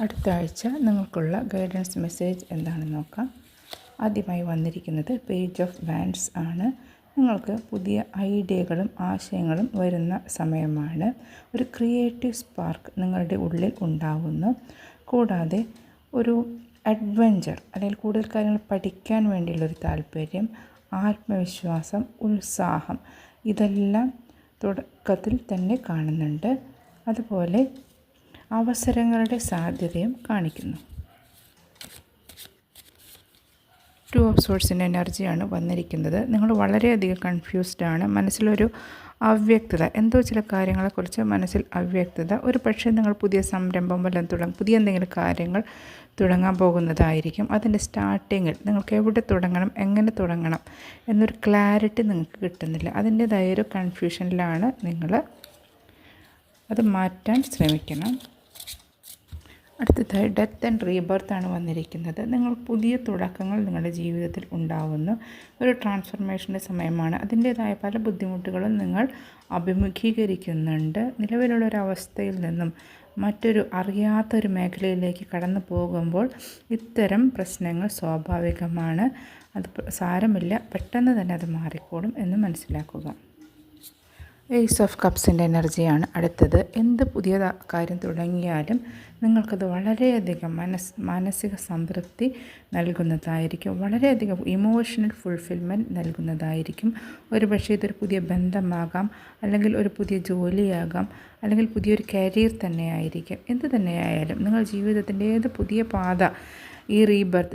അടുത്ത ആഴ്ച നിങ്ങൾക്കുള്ള ഗൈഡൻസ് മെസ്സേജ് എന്താണെന്ന് നോക്കാം. ആദ്യമായി വന്നിരിക്കുന്നത് പേജ് ഓഫ് വാൻഡ്സ് ആണ്. നിങ്ങൾക്ക് പുതിയ ഐഡിയകളും ആശയങ്ങളും വരുന്ന സമയമാണ്. ഒരു ക്രിയേറ്റീവ് സ്പാർക്ക് നിങ്ങളുടെ ഉള്ളിൽ ഉണ്ടാവുന്നു. കൂടാതെ ഒരു അഡ്വഞ്ചർ അല്ലെങ്കിൽ കൂടുതൽ കാര്യങ്ങൾ പഠിക്കാൻ വേണ്ടിയുള്ളൊരു താല്പര്യം, ആത്മവിശ്വാസം, ഉത്സാഹം ഇതെല്ലാം തുടക്കത്തിൽ തന്നെ കാണുന്നുണ്ട്. അതുപോലെ അവസരങ്ങളുടെ സാധ്യതയും കാണിക്കുന്നു. 2 ഓഫ് സോഴ്സിൻ്റെ എനർജിയാണ് വന്നിരിക്കുന്നത്. നിങ്ങൾ വളരെയധികം കൺഫ്യൂസ്ഡ് ആണ്. മനസ്സിലൊരു അവ്യക്തത, എന്തോ ചില കാര്യങ്ങളെക്കുറിച്ച് മനസ്സിൽ അവ്യക്തത. ഒരു പക്ഷേ നിങ്ങൾ പുതിയ സംരംഭം വല്ലതും പുതിയ എന്തെങ്കിലും കാര്യങ്ങൾ തുടങ്ങാൻ പോകുന്നതായിരിക്കും. അതിൻ്റെ സ്റ്റാർട്ടിങ്ങിൽ നിങ്ങൾക്ക് എവിടെ തുടങ്ങണം, എങ്ങനെ തുടങ്ങണം എന്നൊരു ക്ലാരിറ്റി നിങ്ങൾക്ക് കിട്ടുന്നില്ല. അതിൻ്റേതായൊരു കൺഫ്യൂഷനിലാണ് നിങ്ങൾ. അത് മാറ്റാൻ ശ്രമിക്കണം. അടുത്തതായി ഡെത്ത് ആൻഡ് റീബർത്ത് ആണ് വന്നിരിക്കുന്നത്. നിങ്ങൾ പുതിയ തുടക്കങ്ങൾ നിങ്ങളുടെ ജീവിതത്തിൽ ഉണ്ടാവുന്നു. ഒരു ട്രാൻസ്ഫർമേഷൻ്റെ സമയമാണ്. അതിൻ്റേതായ പല ബുദ്ധിമുട്ടുകളും നിങ്ങൾ അഭിമുഖീകരിക്കുന്നുണ്ട്. നിലവിലുള്ള ഒരു അവസ്ഥയിൽ നിന്നും മറ്റൊരു അറിയാത്തൊരു മേഖലയിലേക്ക് കടന്നു പോകുമ്പോൾ ഇത്തരം പ്രശ്നങ്ങൾ സ്വാഭാവികമാണ്. അത് സാരമില്ല, പെട്ടെന്ന് തന്നെ അത് മാറിക്കോളും എന്ന് മനസ്സിലാക്കുക. ഏസ് ഓഫ് കപ്സിൻ്റെ എനർജിയാണ് അടുത്തത്. എന്ത് പുതിയ കാര്യം തുടങ്ങിയാലും നിങ്ങൾക്കത് വളരെയധികം മാനസിക സംതൃപ്തി നൽകുന്നതായിരിക്കും. വളരെയധികം ഇമോഷണൽ ഫുൾഫിൽമെൻറ്റ് നൽകുന്നതായിരിക്കും. ഒരുപക്ഷെ ഇതൊരു പുതിയ ബന്ധമാകാം, അല്ലെങ്കിൽ ഒരു പുതിയ ജോലിയാകാം, അല്ലെങ്കിൽ പുതിയൊരു കരിയർ തന്നെയായിരിക്കും. എന്ത് തന്നെയായാലും നിങ്ങൾ ജീവിതത്തിൻ്റെ ഏത് പുതിയ പാത ഈ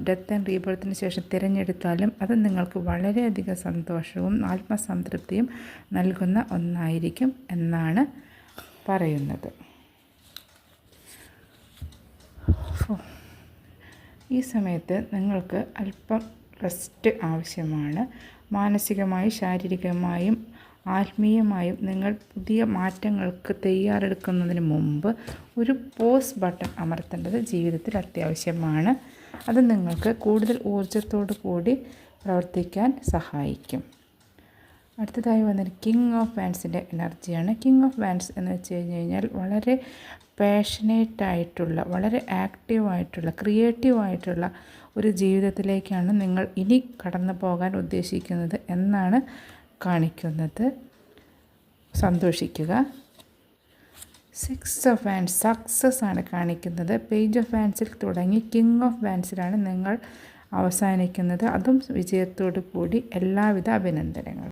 ഡെത്ത് ആൻഡ് റീബർത്തിന് ശേഷം തിരഞ്ഞെടുത്താലും അത് നിങ്ങൾക്ക് വളരെയധികം സന്തോഷവും ആത്മസംതൃപ്തിയും നൽകുന്ന ഒന്നായിരിക്കും എന്നാണ് പറയുന്നത്. ഈ സമയത്ത് നിങ്ങൾക്ക് അല്പം റെസ്റ്റ് ആവശ്യമാണ്. മാനസികമായും ശാരീരികമായും ആത്മീയമായും നിങ്ങൾ പുതിയ മാറ്റങ്ങൾക്ക് തയ്യാറെടുക്കുന്നതിന് മുമ്പ് ഒരു പോസ് ബട്ടൺ അമർത്തേണ്ടത് ജീവിതത്തിൽ അത്യാവശ്യമാണ്. അത് നിങ്ങൾക്ക് കൂടുതൽ ഊർജ്ജത്തോടു കൂടി പ്രവർത്തിക്കാൻ സഹായിക്കും. അടുത്തതായി വന്നൊരു കിങ് ഓഫ് വാൻഡ്സിൻ്റെ എനർജിയാണ്. കിങ് ഓഫ് വാൻഡ്സ് എന്ന് വെച്ച് കഴിഞ്ഞാൽ വളരെ പാഷനേറ്റായിട്ടുള്ള, വളരെ ആക്റ്റീവായിട്ടുള്ള, ക്രിയേറ്റീവായിട്ടുള്ള ഒരു ജീവിതത്തിലേക്കാണ് നിങ്ങൾ ഇനി കടന്നു പോകാൻ ഉദ്ദേശിക്കുന്നത് എന്നാണ് കാണിക്കുന്നത്. സന്തോഷിക്കുക. 6 ഓഫ് വാൻഡ്സ് സക്സസ് ആണ് കാണിക്കുന്നത്. പേജ് ഓഫ് വാൻഡ്സിൽ തുടങ്ങി കിങ് ഓഫ് വാൻഡ്സിലാണ് നിങ്ങൾ അവസാനിക്കുന്നത്. അതും വിജയത്തോടു കൂടി. എല്ലാവിധ അഭിനന്ദനങ്ങളും.